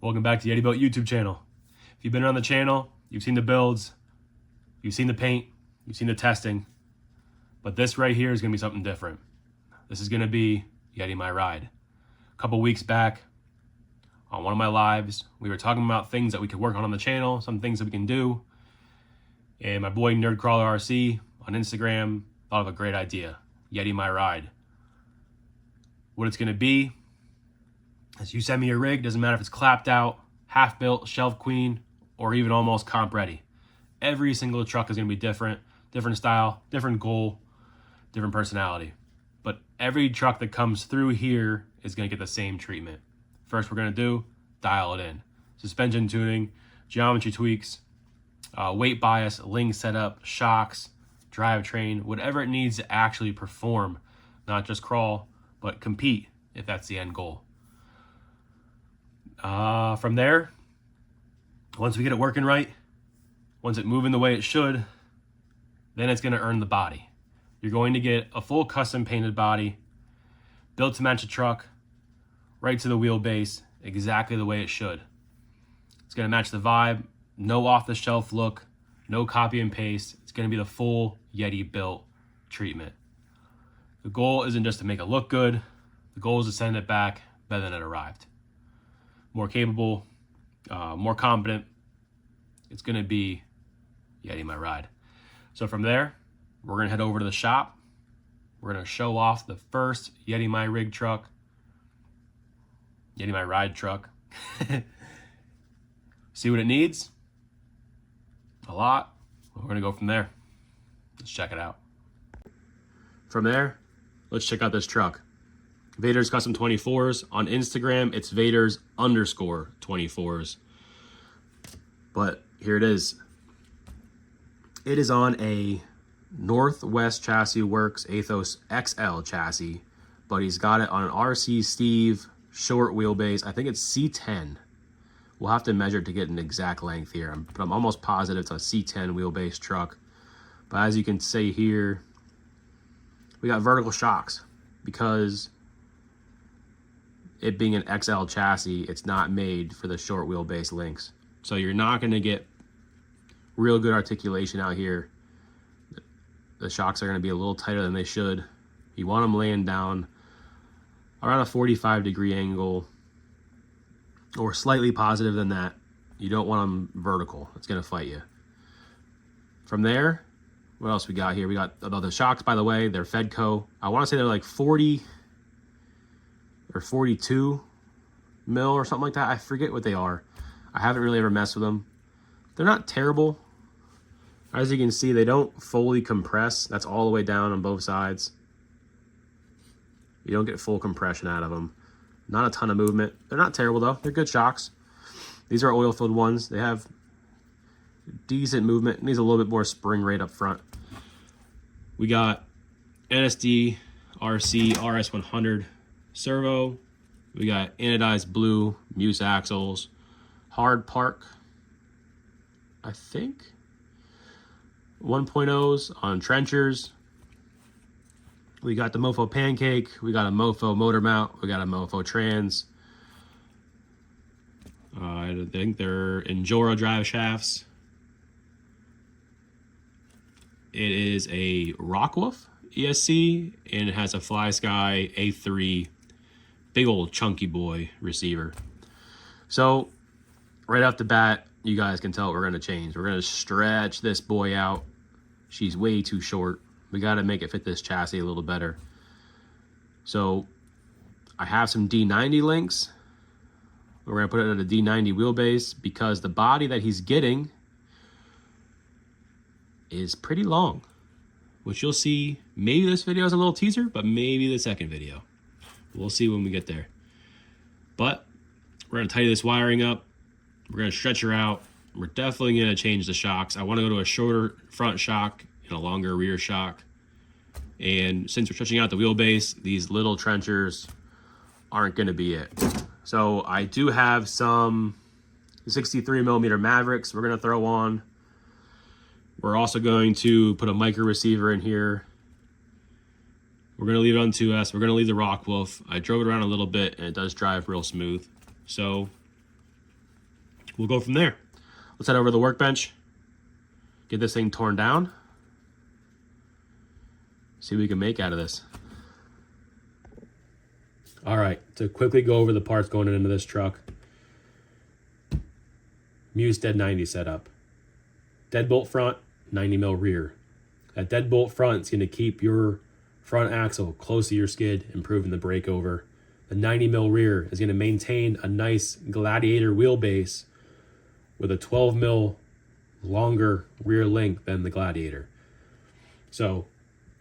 Welcome back to Yetibilt YouTube channel. If you've been on the channel, you've seen the builds, you've seen the paint, you've seen the testing, but this right here is going to be something different. This is going to be Yeti My Ride. A couple weeks back on one of my lives, we were talking about things that we could work on the channel, some things that we can do, and my boy Nerdcrawler RC on Instagram thought of a great idea, Yeti My Ride. What it's going to be is you send me your rig, doesn't matter if it's clapped out, half built, shelf queen, or even almost comp ready. Every single truck is going to be different style, different goal, different personality. But every truck that comes through here is going to get the same treatment. First we're going to do, dial it in. Suspension tuning, geometry tweaks, weight bias, link setup, shocks, drivetrain, whatever it needs to actually perform, not just crawl, but compete if that's the end goal. From there, once we get it working right, once it moving the way it should, then it's going to earn the body. You're going to get a full custom painted body, built to match the truck, right to the wheelbase, exactly the way it should. It's going to match the vibe, no off-the-shelf look, no copy and paste. It's going to be the full Yetibilt treatment. The goal isn't just to make it look good. The goal is to send it back better than it arrived. More capable, more competent. It's going to be Yeti My Ride. So from there, we're going to head over to the shop. We're going to show off the first Yeti My Rig truck, Yeti My Ride truck. See what it needs. A lot. We're going to go from there. Let's check it out. From there, let's check out this truck. Vader's Custom 24s. On Instagram, it's Vader's_24s. But here it is. It is on a Northwest Chassis Works Athos XL chassis, but he's got it on an RC Steve short wheelbase. I think it's C10. We'll have to measure to get an exact length here, but I'm almost positive it's a C10 wheelbase truck. But as you can see here, we got vertical shocks because it being an XL chassis, it's not made for the short wheelbase links. So you're not going to get real good articulation out here. The shocks are going to be a little tighter than they should. You want them laying down around a 45-degree angle or slightly positive than that. You don't want them vertical. It's going to fight you. From there, what else we got here? We got the shocks, by the way, they're Fedco. I want to say they're like 40 or 42 mil or something like that. I forget what they are. I haven't really ever messed with them. They're not terrible. As you can see, they don't fully compress. That's all the way down on both sides. You don't get full compression out of them. Not a ton of movement. They're not terrible though. They're good shocks. These are oil-filled ones. They have decent movement. Needs a little bit more spring rate up front. We got NSD RC RS100 servo. We got anodized blue Muse axles. Hard Park, I think. 1.0s on trenchers. We got the Mofo Pancake. We got a Mofo motor mount. We got a Mofo trans. I think they're Injora drive shafts. It is a Rockwolf ESC, and it has a Fly Sky A3 big old chunky boy receiver. So right off the bat, you guys can tell what we're going to change. We're going to stretch this boy out. She's way too short. We got to make it fit this chassis a little better. So I have some D90 links. We're going to put it at a D90 wheelbase because the body that he's getting is pretty long, which you'll see. Maybe this video is a little teaser, but maybe the second video. We'll see when we get there. But we're going to tighten this wiring up. We're going to stretch her out. We're definitely going to change the shocks. I want to go to a shorter front shock and a longer rear shock. And since we're stretching out the wheelbase, these little trenchers aren't going to be it. So I do have some 63mm Mavericks we're going to throw on. We're also going to put a micro receiver in here. We're going to leave it on 2S. We're going to leave the Rockwolf. I drove it around a little bit, and it does drive real smooth. So we'll go from there. Let's head over to the workbench, get this thing torn down, see what we can make out of this. All right, to quickly go over the parts going into this truck. Muse Dead 90 setup. Deadbolt front, 90 mil rear. That deadbolt front is going to keep your front axle close to your skid, improving the breakover. The 90 mil rear is going to maintain a nice Gladiator wheelbase with a 12 mil longer rear length than the Gladiator. So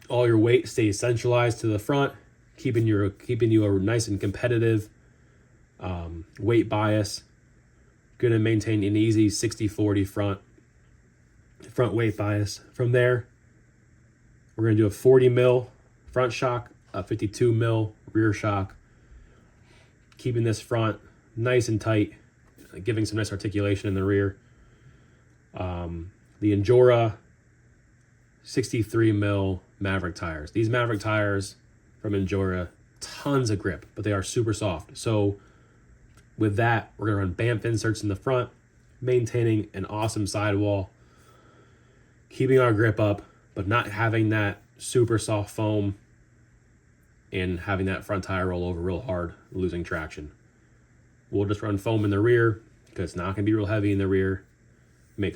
all your weight stays centralized to the front, keeping you a nice and competitive weight bias. Going to maintain an easy 60-40 front weight bias. From there, we're going to do a 40 mil front shock, a 52 mil rear shock, keeping this front nice and tight, giving some nice articulation in the rear. The Endura 63 mil Maverick tires. These Maverick tires from Endura, tons of grip, but they are super soft. So with that, we're going to run Banff inserts in the front, maintaining an awesome sidewall, keeping our grip up, but not having that super soft foam and having that front tire roll over real hard, losing traction. We'll just run foam in the rear because it's not going to be real heavy in the rear,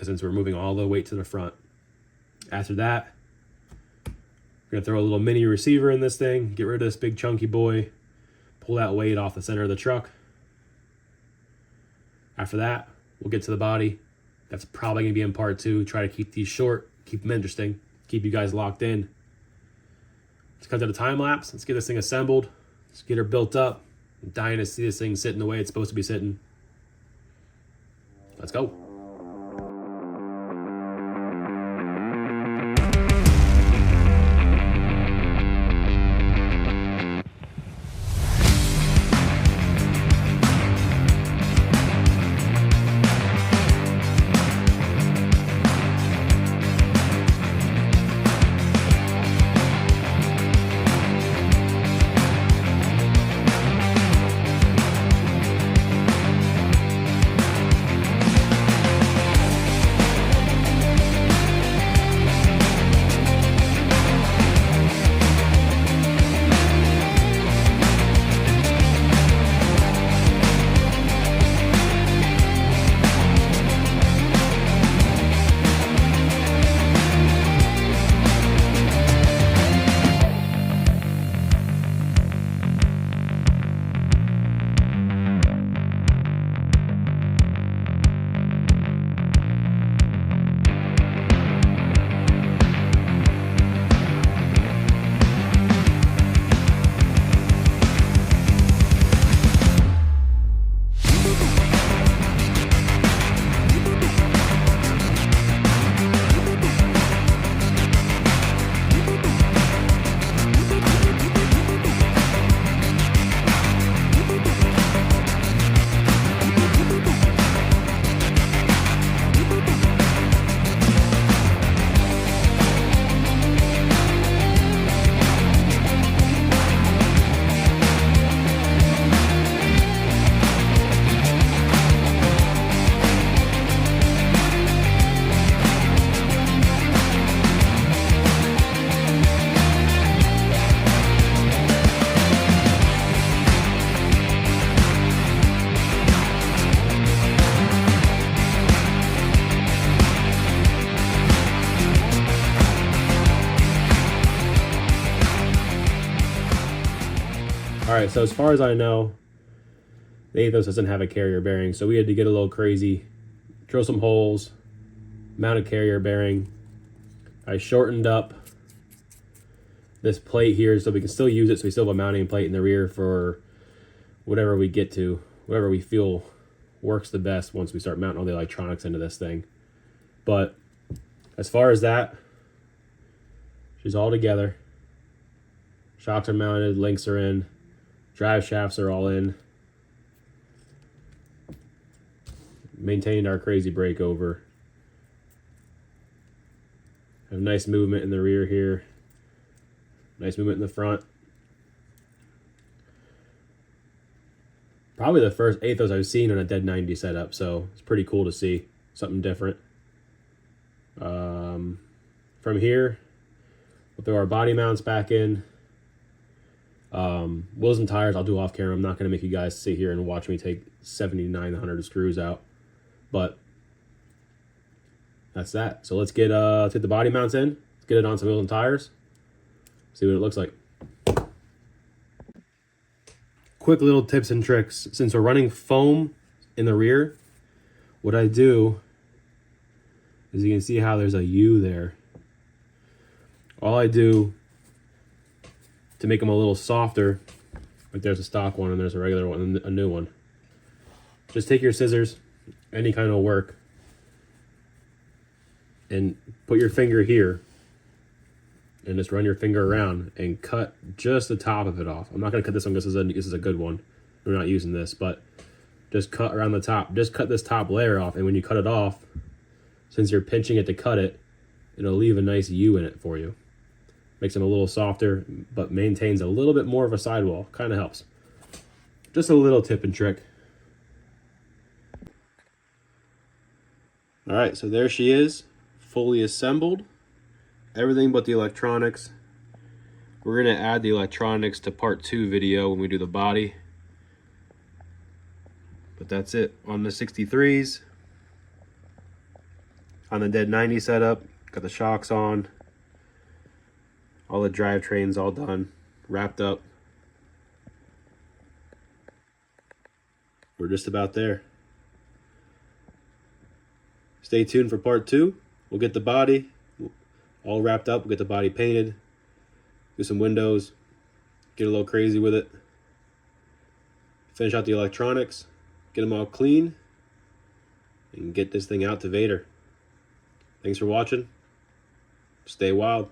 since we're moving all the weight to the front. After that, we're going to throw a little mini receiver in this thing, get rid of this big chunky boy, pull that weight off the center of the truck. After that, we'll get to the body. That's probably going to be in part 2. Try to keep these short, keep them interesting, keep you guys locked in. Let's cut to the time lapse. Let's get this thing assembled. Let's get her built up. I'm dying to see this thing sitting the way it's supposed to be sitting. Let's go. All right, so as far as I know, the Athos doesn't have a carrier bearing, so we had to get a little crazy, drill some holes, mount a carrier bearing. I shortened up this plate here so we can still use it, so we still have a mounting plate in the rear for whatever we get to, whatever we feel works the best once we start mounting all the electronics into this thing. But as far as that, she's all together. Shocks are mounted, links are in, drive shafts are all in. Maintained our crazy breakover. Have nice movement in the rear here. Nice movement in the front. probably the first Athos I've seen on a Dead 90 setup, so it's pretty cool to see something different. From here, we'll throw our body mounts back in. Wheels and tires I'll do off camera. I'm not going to make you guys sit here and watch me take 7,900 screws out, but that's that. So let's get the body mounts in. Let's get it on some wheels and tires. See what it looks like. Quick little tips and tricks. Since we're running foam in the rear, what I do is, you can see how there's a U there. All I do to make them a little softer, like there's a stock one and there's a regular one and a new one. Just take your scissors, any kind of work, and put your finger here and just run your finger around and cut just the top of it off. I'm not going to cut this one because this is a good one. We're not using this, but just cut around the top. Just cut this top layer off, and when you cut it off, since you're pinching it to cut it, it'll leave a nice U in it for you. Makes them a little softer, but maintains a little bit more of a sidewall. Kind of helps. Just a little tip and trick. All right, so there she is, fully assembled. Everything but the electronics. We're gonna add the electronics to part 2 video when we do the body. But that's it on the 63s. On the Dead 90 setup, got the shocks on. All the drivetrains all done, wrapped up. We're just about there. Stay tuned for part 2. We'll get the body all wrapped up. We'll get the body painted, do some windows, get a little crazy with it, finish out the electronics, get them all clean, and get this thing out to Vader. Thanks for watching. Stay wild.